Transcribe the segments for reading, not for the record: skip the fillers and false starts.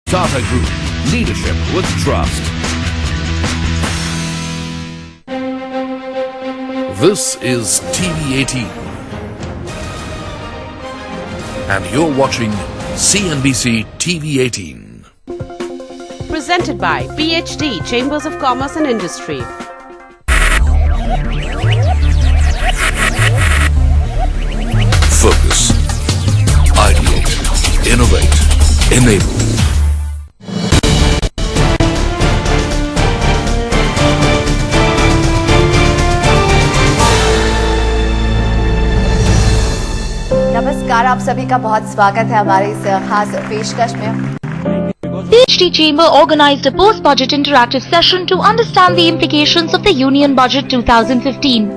Tata Group, leadership with trust. This is TV18 and you're watching CNBC TV18. Presented by PhD, Chambers of Commerce and Industry. Focus, ideate, innovate, enable. नमस्कार, आप सभी का बहुत स्वागत है हमारे इस खास पेशकश में। PhD Chamber organized a post-budget interactive session to understand the implications of the Union Budget 2015.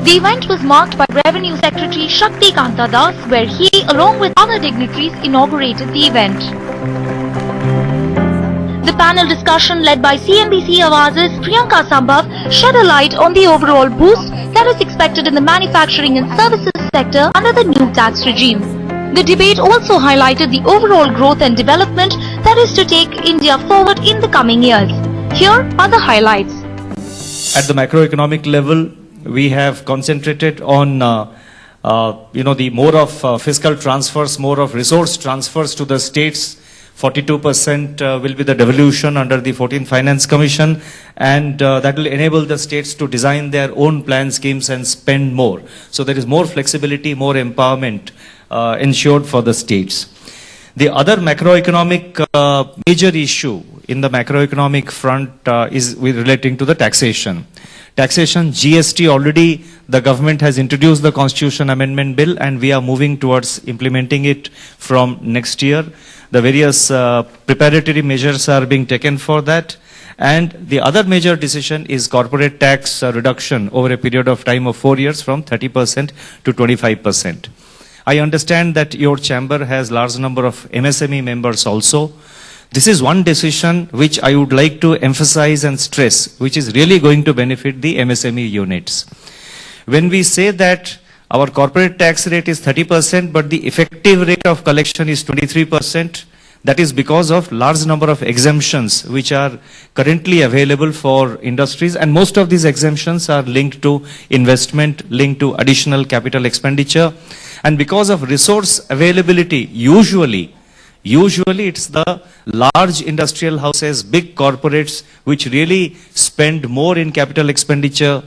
The event was marked by Revenue Secretary Shakti Kanta Das, where he, along with other dignitaries, inaugurated the event. The panel discussion led by CNBC Awaz's Priyanka Sambhav shed a light on the overall boost that is expected in the manufacturing and services sector under the new tax regime. The debate also highlighted the overall growth and development that is to take India forward in the coming years. Here are the highlights. At the macroeconomic level, we have concentrated on the more of fiscal transfers, more of resource transfers to the states. 42% will be the devolution under the 14th Finance Commission, and that will enable the states to design their own plan schemes and spend more. So there is more flexibility, more empowerment ensured for the states. The other macroeconomic major issue in the macroeconomic front is relating to the taxation. Taxation, GST, already the government has introduced the Constitution Amendment Bill and we are moving towards implementing it from next year. The various preparatory measures are being taken for that. And the other major decision is corporate tax reduction over a period of time of 4 years from 30% to 25%. I understand that your chamber has large number of MSME members also. This is one decision which I would like to emphasize and stress, which is really going to benefit the MSME units. When we say that our corporate tax rate is 30%, but the effective rate of collection is 23%, that is because of large number of exemptions which are currently available for industries, and most of these exemptions are linked to investment, linked to additional capital expenditure. And because of resource availability, usually it's the large industrial houses, big corporates, which really spend more in capital expenditure,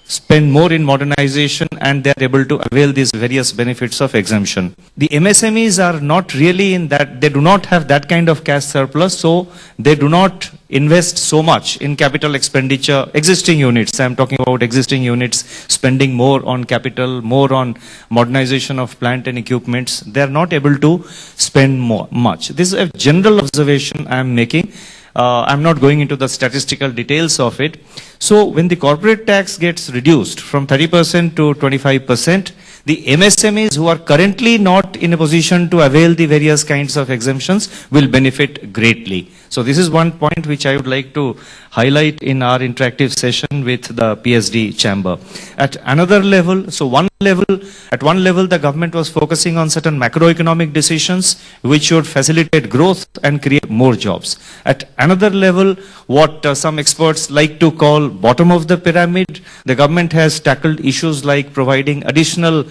spend more in modernization, and they are able to avail these various benefits of exemption. The MSMEs are not really in that, they do not have that kind of cash surplus, so they do not invest so much in capital expenditure. Existing units, I am talking about existing units, spending more on capital, more on modernization of plant and equipments. They are not able to spend much. This is a general observation I am making. I'm not going into the statistical details of it. So when the corporate tax gets reduced from 30% to 25%, the MSMEs who are currently not in a position to avail the various kinds of exemptions will benefit greatly. So this is one point which I would like to highlight in our interactive session with the PSD chamber. At another level, at one level the government was focusing on certain macroeconomic decisions which should facilitate growth and create more jobs. At another level, what some experts like to call bottom of the pyramid, the government has tackled issues like providing additional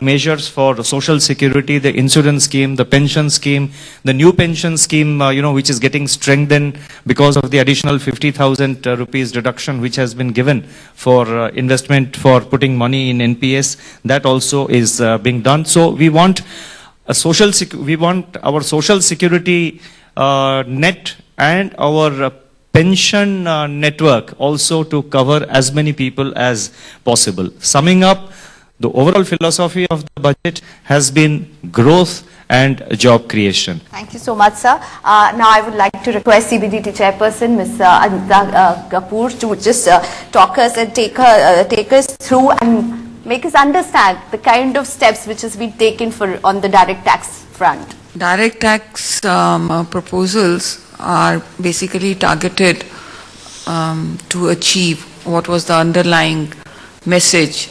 measures for social security, the insurance scheme, the pension scheme, the new pension scheme, which is getting strengthened because of the additional 50,000 rupees deduction which has been given for investment for putting money in NPS. That also is being done. So we want our social security net and our pension network also to cover as many people as possible. Summing up, the overall philosophy of the budget has been growth and job creation. Thank you so much, sir. Now I would like to request CBDT chairperson, Ms. Anita Kapoor, to just talk us and take us through and make us understand the kind of steps which has been taken on the direct tax front. Direct tax proposals are basically targeted to achieve what was the underlying message,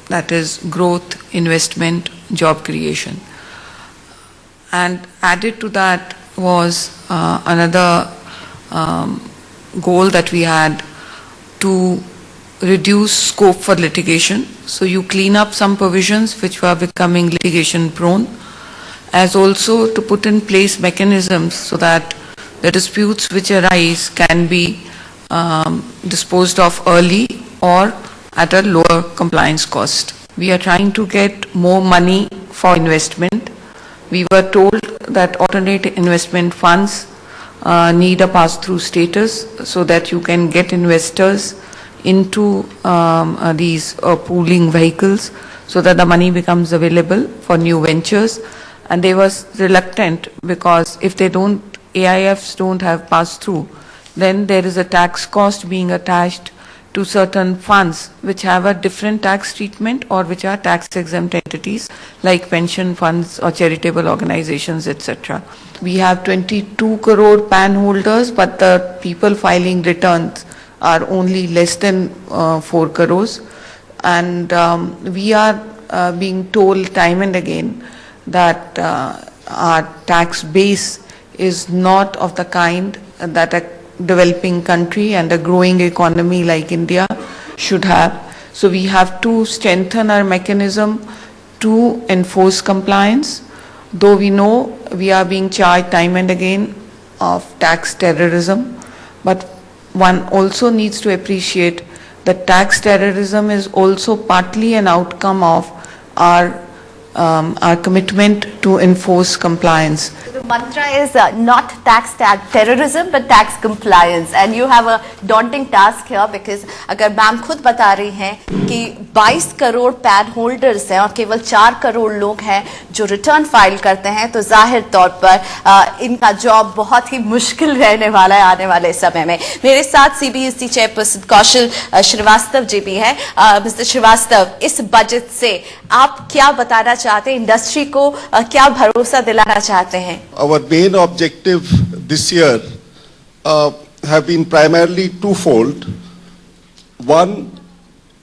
that is growth, investment, job creation. and added to that was another goal that we had to reduce scope for litigation. So you clean up some provisions which were becoming litigation prone, as also to put in place mechanisms so that the disputes which arise can be disposed of early or at a lower compliance cost. We are trying to get more money for investment. We were told that alternate investment funds need a pass-through status so that you can get investors into these pooling vehicles so that the money becomes available for new ventures. And they were reluctant because if they don't, AIFs don't have pass-through, then there is a tax cost being attached to certain funds which have a different tax treatment or which are tax exempt entities like pension funds or charitable organizations, etc. We have 22 crore PAN holders, but the people filing returns are only less than 4 crores. And we are being told time and again that our tax base is not of the kind that a developing country and a growing economy like India should have. So we have to strengthen our mechanism to enforce compliance, though we know we are being charged time and again of tax terrorism, but one also needs to appreciate that tax terrorism is also partly an outcome of our commitment to enforce compliance. The mantra is not tax terrorism but tax compliance, and you have a daunting task here because अगर ma'am खुद बता रही हैं कि 22 crore pan holders हैं और केवल 4 करोड़ लोग हैं जो रिटर्न फाइल करते हैं, तो जाहिर तौर पर इनका जॉब बहुत ही मुश्किल रहने वाला है आने वाले समय में। मेरे साथ CBSE चेयरपर्सन कौशल श्रीवास्तव जी भी हैं। मिस्टर श्रीवास्तव, इस बजट से आप क्या बताना चाहते हैं, इंडस्ट्री को क्या भरोसा दिलाना चाहते हैं? Our main objective this year have been primarily twofold. One,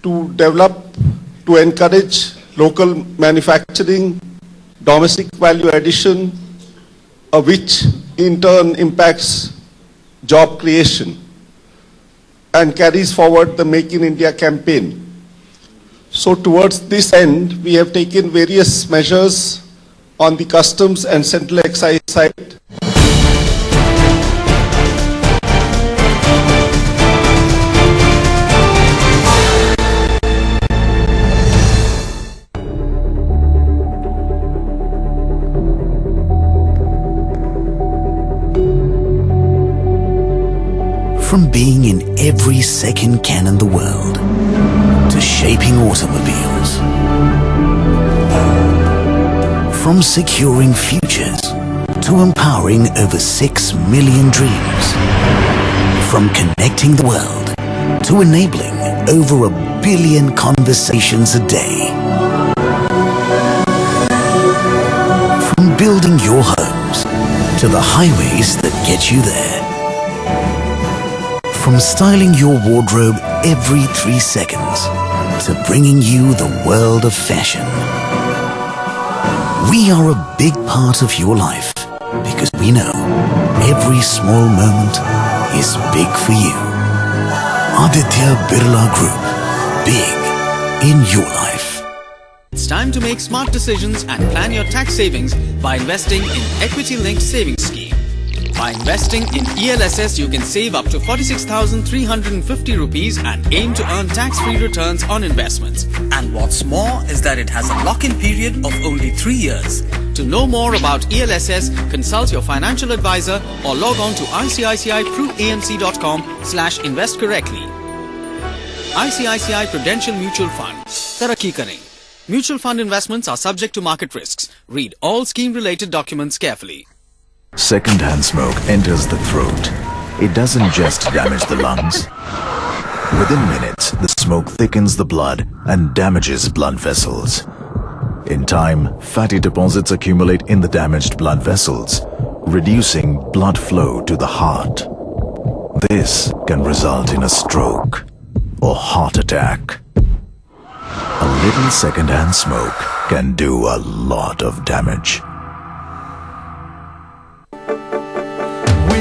to encourage local manufacturing, domestic value addition, which in turn impacts job creation and carries forward the Make in India campaign. So towards this end, we have taken various measures on the customs and central excise side. From being in every second can in the world, to shaping automobiles, from securing futures to empowering over 6 million dreams, from connecting the world to enabling over 1 billion conversations a day, from building your homes to the highways that get you there, from styling your wardrobe every 3 seconds to bringing you the world of fashion. We are a big part of your life because we know every small moment is big for you. Aditya Birla Group. Big in your life. It's time to make smart decisions and plan your tax savings by investing in equity-linked savings scheme. By investing in ELSS, you can save up to 46,350 rupees and aim to earn tax-free returns on investments. And what's more is that it has a lock-in period of only 3 years. To know more about ELSS, consult your financial advisor or log on to ICICI-PruAMC.com/invest correctly. ICICI Prudential Mutual Fund. Tarakki Karein. Mutual fund investments are subject to market risks. Read all scheme-related documents carefully. Second-hand smoke enters the throat. It doesn't just damage the lungs. Within minutes, the smoke thickens the blood and damages blood vessels. In time, fatty deposits accumulate in the damaged blood vessels, reducing blood flow to the heart. This can result in a stroke or heart attack. A little second-hand smoke can do a lot of damage.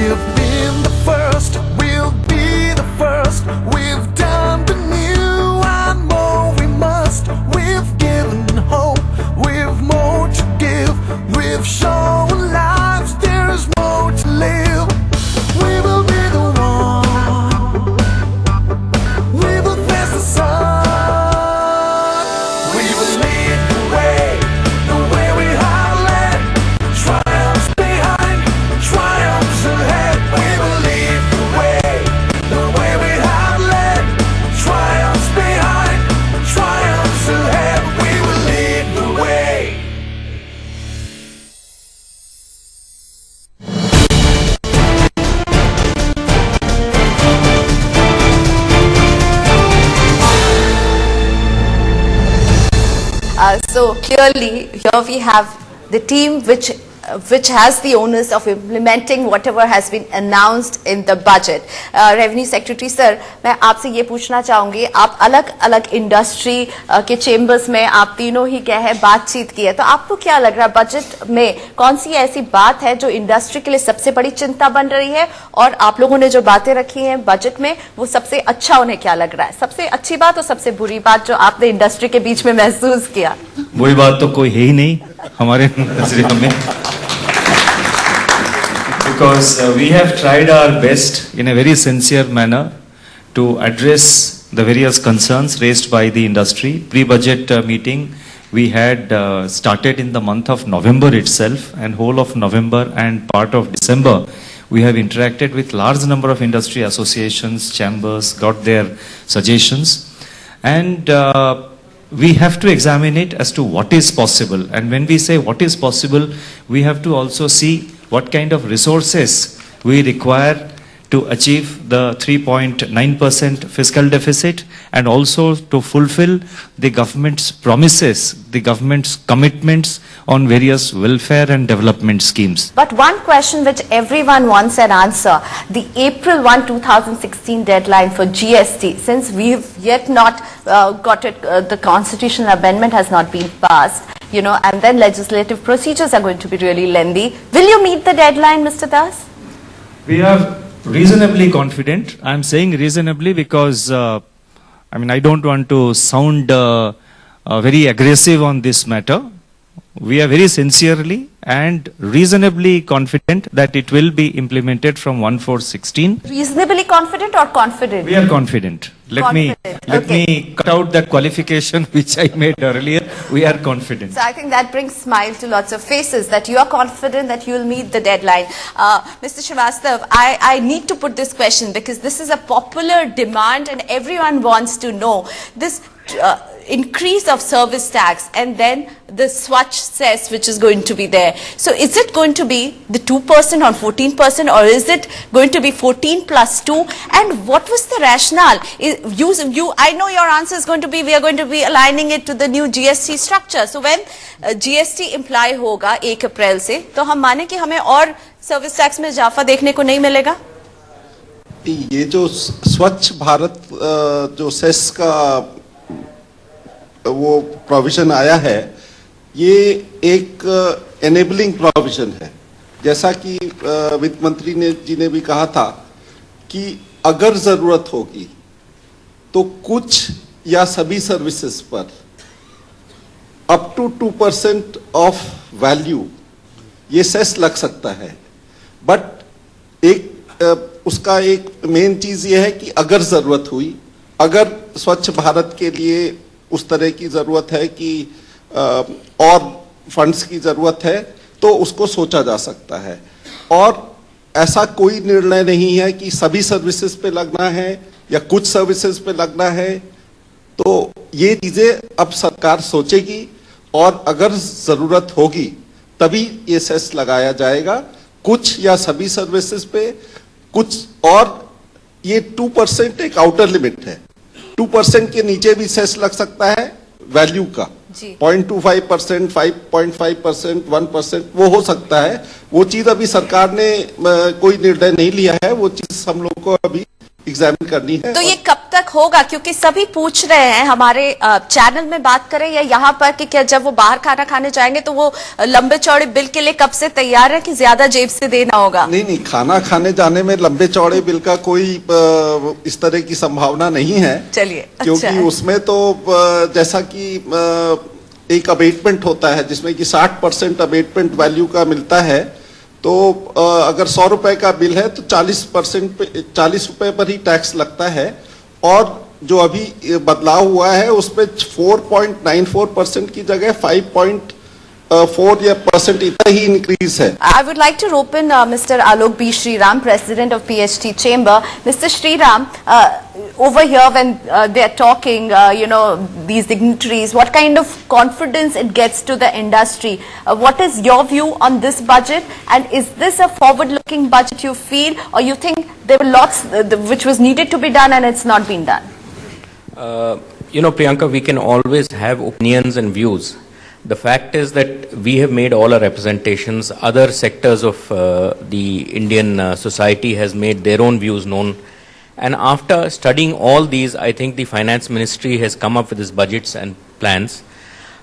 We've been the first, we'll be the first. We've done the new and more we must. We've given hope, we've more to give. We've shown lives there is more to live. We will be the one, we will face the sun. We will lead the way we have led. Triumphs behind, triumphs ahead. We will lead the way we have led. Triumphs behind, triumphs ahead. We will lead the way. So clearly here we have the team which has the onus of implementing whatever has been announced in the budget. Revenue Secretary sir, मैं आपसे ये पूछना चाहूँगी, आप अलग-अलग industry के chambers में आप तीनों ही क्या है बातचीत की है, तो आपको क्या लग रहा है बजट में कौन सी ऐसी बात है जो इंडस्ट्री के लिए सबसे बड़ी चिंता बन रही है, और आप लोगों ने जो बातें रखी हैं बजट में वो सबसे अच्छा उन्हें क्या लग रहा है, सबसे अच्छी बात और सबसे बुरी बात जो आपने इंडस्ट्री के बीच में महसूस किया? बुरी बात तो कोई है ही नहीं हमारे नजरिए में, because we have tried our best in a very sincere manner to address the various concerns raised by the industry. Pre-budget meeting we had started in the month of November itself, and whole of November and part of December we have interacted with large number of industry associations, chambers, got their suggestions, and we have to examine it as to what is possible. And when we say what is possible, we have to also see what kind of resources we require to achieve the 3.9% fiscal deficit, and also to fulfill the government's promises, the government's commitments on various welfare and development schemes. But one question which everyone wants an answer, the April 1, 2016 deadline for GST, since we've yet not got it, the constitutional amendment has not been passed, you know, and then legislative procedures are going to be really lengthy. Will you meet the deadline, Mr. Das? We are reasonably confident. I'm saying reasonably because, I don't want to sound very aggressive on this matter. We are very sincerely and reasonably confident that it will be implemented from 1/4/16. Reasonably confident or confident? We are confident. Let me cut out that qualification which I made earlier. We are confident. So I think that brings smile to lots of faces, that you are confident that you will meet the deadline. Mr. Srivastav, I need to put this question because this is a popular demand and everyone wants to know this increase of service tax and then the Swachh cess which is going to be there. So is it going to be the 2% on 14%, or is it going to be 14 plus 2? And what was the rationale? I know your answer is going to be we are going to be aligning it to the new GST structure. So when GST imply होगा 1 अप्रैल से, तो हम माने कि हमें और service tax में इजाफा देखने को नहीं मिलेगा? ये जो स्वच्छ भारत जो सेस का वो प्रोविजन आया है, ये एक एनेबलिंग प्रोविजन है। जैसा कि वित्त मंत्री जी ने भी कहा था कि अगर जरूरत होगी तो कुछ या सभी सर्विसेज पर अप टू 2% ऑफ वैल्यू ये सेस लग सकता है। बट उसका एक मेन चीज ये है कि अगर जरूरत हुई, अगर स्वच्छ भारत के लिए उस तरह की जरूरत है कि और फंड्स की जरूरत है तो उसको सोचा जा सकता है। और ऐसा कोई निर्णय नहीं है कि सभी सर्विसेज पे लगना है या कुछ सर्विसेज पे लगना है, तो ये चीजें अब सरकार सोचेगी और अगर जरूरत होगी तभी ये सेस लगाया जाएगा, कुछ या सभी सर्विसेज पे कुछ। और ये 2% एक आउटर लिमिट है, 2% के नीचे भी सेस लग सकता है वैल्यू का, 0.25%, 5.5%, 1% वो हो सकता है। वो चीज अभी सरकार ने कोई निर्णय नहीं लिया है, वो चीज हम लोग को अभी एग्जामिन करनी है। तो ये कब तक होगा, क्योंकि सभी पूछ रहे हैं हमारे चैनल में बात करें या यहाँ पर कि क्या जब वो बाहर खाना खाने जाएंगे तो वो लंबे चौड़े बिल के लिए कब से तैयार है कि ज्यादा जेब से देना होगा? नहीं, खाना खाने जाने में लंबे चौड़े बिल का कोई इस तरह की संभावना नहीं है। चलिए, क्योंकि उसमें तो जैसा कि एक अबेटमेंट होता है जिसमें कि 60% अबेटमेंट वैल्यू का मिलता है, तो अगर 100 रुपए का बिल है तो 40 रुपए पर ही टैक्स लगता है। और जो अभी बदलाव हुआ है उसमें 4.94% की जगह 5.4% इतना ही इंक्रीज है। I would like to open Mr. Alok B. Sriram, President of PHT Chamber. Mr. Sriram, over here when they are talking, these dignitaries, what kind of confidence it gets to the industry? What is your view on this budget? And is this a forward-looking budget you feel, or you think there were lots which was needed to be done and it's not been done? Priyanka, we can always have opinions and views. The fact is that we have made all our representations. Other sectors of the Indian society has made their own views known. And after studying all these, I think the Finance Ministry has come up with its budgets and plans.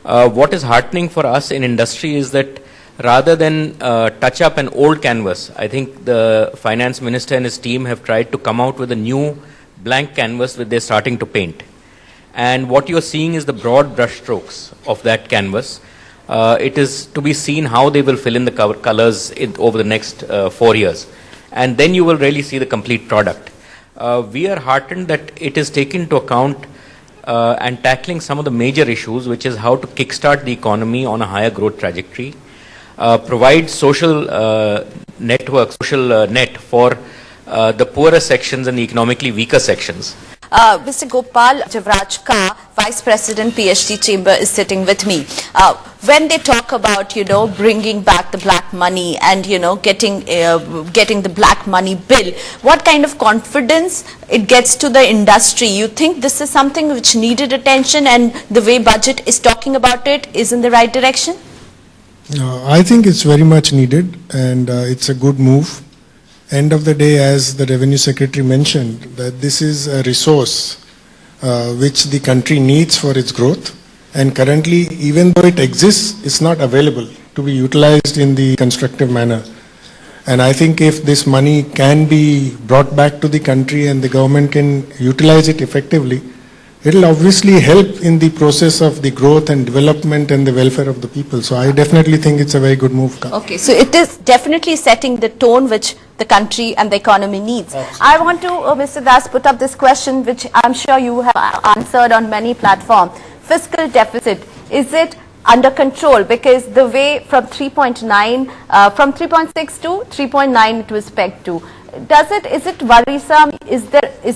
What is heartening for us in industry is that rather than touch up an old canvas, I think the Finance Minister and his team have tried to come out with a new blank canvas that they're starting to paint. And what you're seeing is the broad brushstrokes of that canvas. It is to be seen how they will fill in the colors over the next 4 years. And then you will really see the complete product. We are heartened that it is taken into account and tackling some of the major issues, which is how to kickstart the economy on a higher growth trajectory, provide social network, social net for the poorer sections and the economically weaker sections. Mr. Gopal Javraj, Vice President, PHT Chamber, is sitting with me. When they talk about, bringing back the black money and, getting the black money bill, what kind of confidence it gets to the industry? You think this is something which needed attention and the way budget is talking about it is in the right direction? I think it's very much needed and it's a good move. End of the day, as the Revenue Secretary mentioned, that this is a resource which the country needs for its growth, and currently, even though it exists, it's not available to be utilized in the constructive manner. And I think if this money can be brought back to the country and the government can utilize it effectively, it will obviously help in the process of the growth and development and the welfare of the people. So I definitely think it's a very good move. Okay, so it is definitely setting the tone which the country and the economy needs. Absolutely. I want to, Mr. Das, put up this question which I'm sure you have answered on many platforms. Fiscal deficit, is it under control? Because the way from 3.9, from 3.6 to 3.9 it was pegged to. Is it worrisome? Is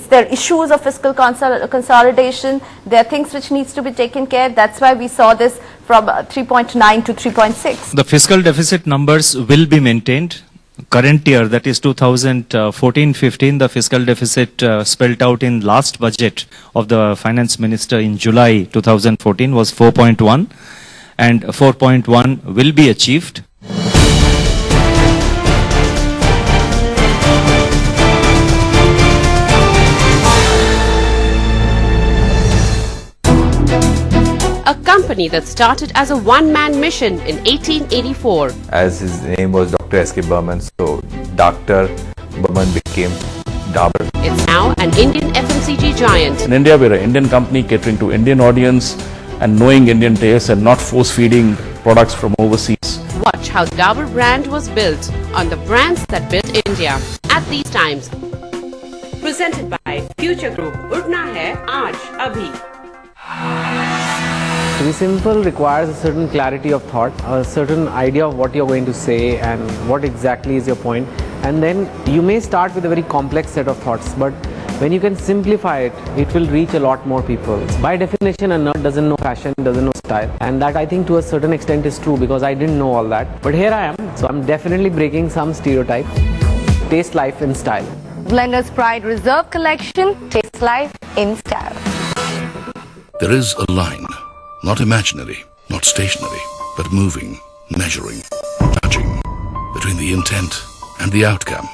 there issues of fiscal consolidation? There are things which needs to be taken care. That's why we saw this from 3.9 to 3.6. The fiscal deficit numbers will be maintained. Current year, that is 2014-15, the fiscal deficit spelled out in last budget of the Finance Minister in July 2014 was 4.1, and 4.1 will be achieved. A company that started as a one-man mission in 1884. As his name was Dr. S.K. Burman, so Dr. Burman became Dabur. It's now an Indian FMCG giant. In India, we're an Indian company catering to Indian audience and knowing Indian tastes and not force-feeding products from overseas. Watch how Dabur brand was built on the brands that built India at these times. Presented by Future Group. Utna hai aaj abhi. To be simple requires a certain clarity of thought, a certain idea of what you're going to say and what exactly is your point. And then you may start with a very complex set of thoughts, but when you can simplify it, it will reach a lot more people. By definition, a nerd doesn't know fashion, doesn't know style. And that I think to a certain extent is true because I didn't know all that. But here I am, so I'm definitely breaking some stereotype. Taste life in style. Blender's Pride Reserve Collection, taste life in style. There is a line, not imaginary, not stationary, but moving, measuring, judging, between the intent and the outcome.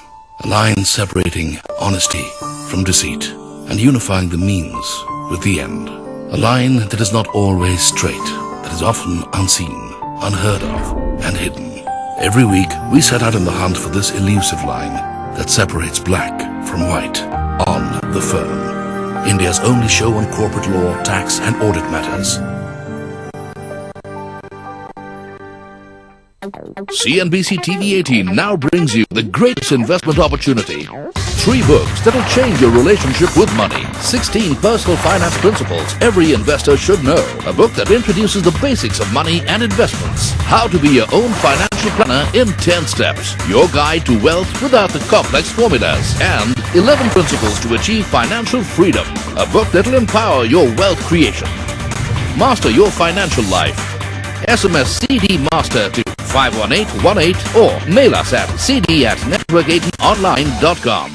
A line separating honesty from deceit and unifying the means with the end. A line that is not always straight, that is often unseen, unheard of, and hidden. Every week, we set out on the hunt for this elusive line that separates black from white on The Firm, India's only show on corporate law, tax, and audit matters. CNBC-TV18 now brings you the greatest investment opportunity. 3 books that'll change your relationship with money. 16 personal finance principles every investor should know. A book that introduces the basics of money and investments. How to be your own financial planner in 10 steps. Your guide to wealth without the complex formulas. And 11 principles to achieve financial freedom. A book that'll empower your wealth creation. Master your financial life. SMS CD Master to 51818 or mail us at cd@network18online.com.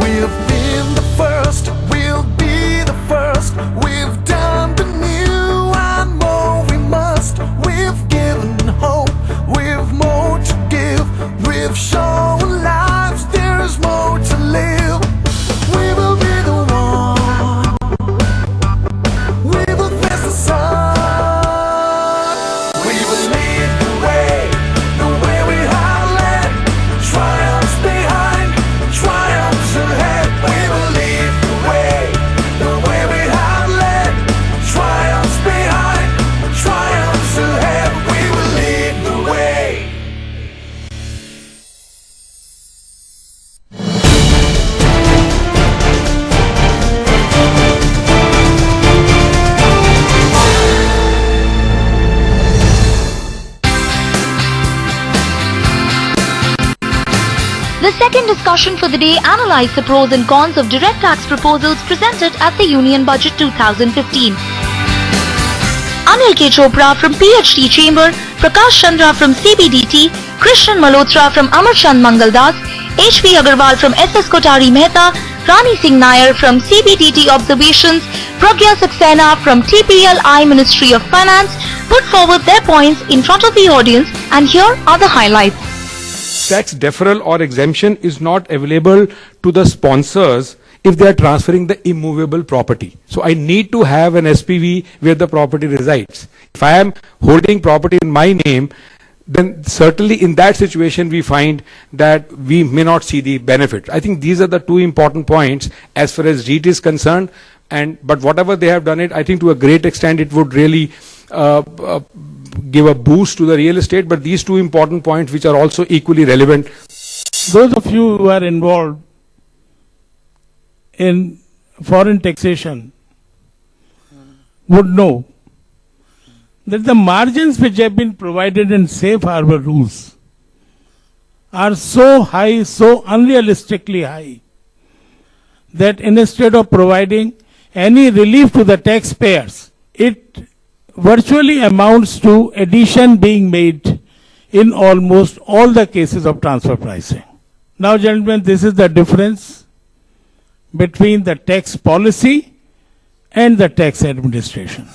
We've been the first, we'll be the first. We've done the new and more we must. We've given hope, we've more to give. We've shown lives there's more to live. We will be the one. We will face the sun. We will lead the way we have led. Triumphs behind, triumphs ahead. We will lead the way we have led. Triumphs behind, triumphs ahead. We will lead the way. The second discussion for the day analyzed the pros and cons of direct tax proposals presented at the Union Budget 2015. Anil K. Chopra from PhD Chamber, Prakash Chandra from CBDT, Krishnan Malhotra from Amar Chand Mangaldas, H.P. Agarwal from S.S. Kotari Mehta, Rani Singh Nair from CBDT Observations, Pragya Saxena from TPLI Ministry of Finance put forward their points in front of the audience, and here are the highlights. Tax deferral or exemption is not available to the sponsors if they are transferring the immovable property. So I need to have an SPV where the property resides. If I am holding property in my name, then certainly in that situation we find that we may not see the benefit. I think these are the 2 important points as far as REIT is concerned. But whatever they have done it, I think to a great extent it would really give a boost to the real estate. But these 2 important points which are also equally relevant. Those of you who are involved in foreign taxation would know that the margins which have been provided in safe harbor rules are so high, so unrealistically high, that instead of providing any relief to the taxpayers, it virtually amounts to addition being made in almost all the cases of transfer pricing. Now, gentlemen, this is the difference between the tax policy and the tax administration.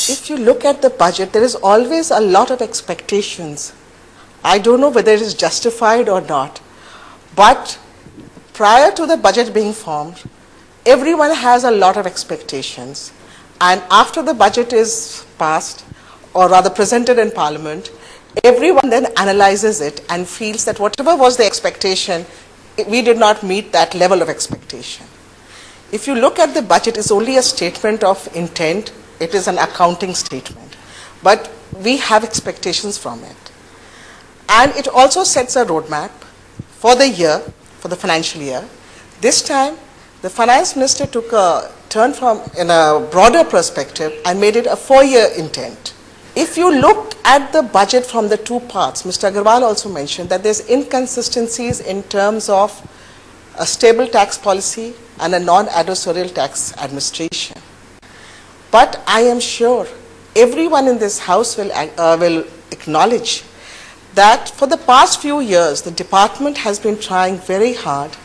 If you look at the budget, there is always a lot of expectations. I don't know whether it is justified or not, but prior to the budget being formed, everyone has a lot of expectations. And after the budget is passed, or rather presented in Parliament, everyone then analyzes it and feels that whatever was the expectation, we did not meet that level of expectation. If you look at the budget, it's only a statement of intent. It is an accounting statement. But we have expectations from it. And it also sets a roadmap for the year, for the financial year. This time, the finance minister took a turn from in a broader perspective and made it a 4-year intent. If you look at the budget from the 2 parts, Mr. Agarwal also mentioned that there's inconsistencies in terms of a stable tax policy and a non-adversarial tax administration. But I am sure everyone in this house will acknowledge that for the past few years, the department has been trying very hard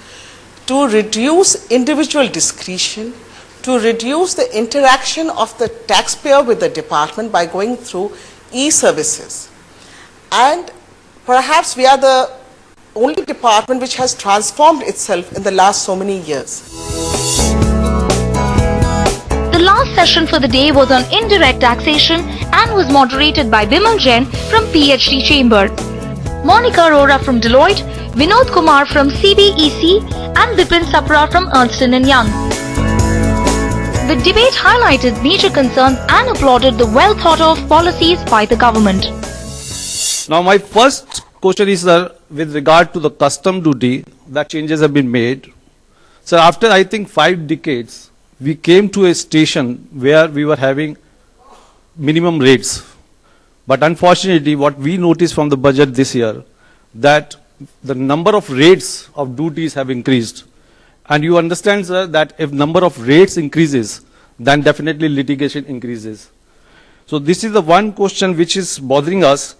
to reduce individual discretion, to reduce the interaction of the taxpayer with the department by going through e-services. And perhaps we are the only department which has transformed itself in the last so many years. The last session for the day was on indirect taxation and was moderated by Bimal Jain from PhD Chamber, Monica Arora from Deloitte, Vinod Kumar from CBEC and Bipin Sapra from Ernst & Young. The debate highlighted major concerns and applauded the well thought of policies by the government. Now my first question is, sir, with regard to the custom duty that changes have been made. So after I think 5 decades, we came to a station where we were having minimum rates. But unfortunately, what we noticed from the budget this year, that the number of rates of duties have increased. And you understand, sir, that if number of rates increases, then definitely litigation increases. So this is the one question which is bothering us.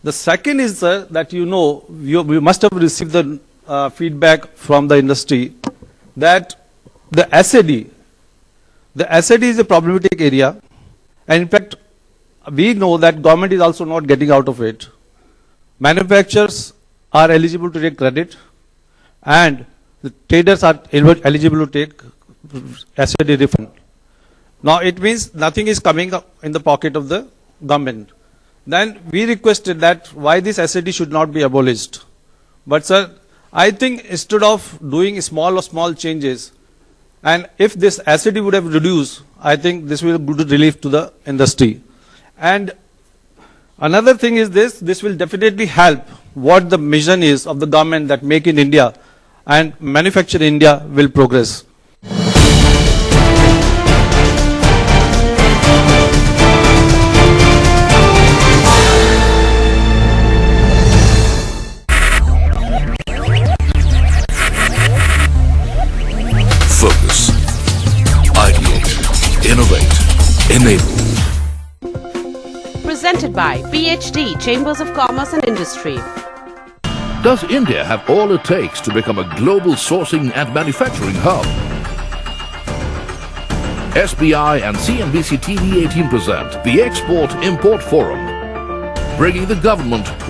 The second is, sir, that you must have received the feedback from the industry that the SAD is a problematic area. And in fact, we know that government is also not getting out of it. Manufacturers are eligible to take credit and the traders are eligible to take SAD refund. Now it means nothing is coming up in the pocket of the government. Then we requested that why this SAD should not be abolished. But sir, I think instead of doing small changes, and if this SAD would have reduced, I think this will be good relief to the industry. And another thing is this will definitely help what the mission is of the government, that Make in India and Manufacture in India will progress. Focus, ideate, innovate, enable. Presented by PhD Chambers of Commerce and Industry. Does India have all it takes to become a global sourcing and manufacturing hub? SBI and CNBC-TV18 present the Export-Import Forum, bringing the government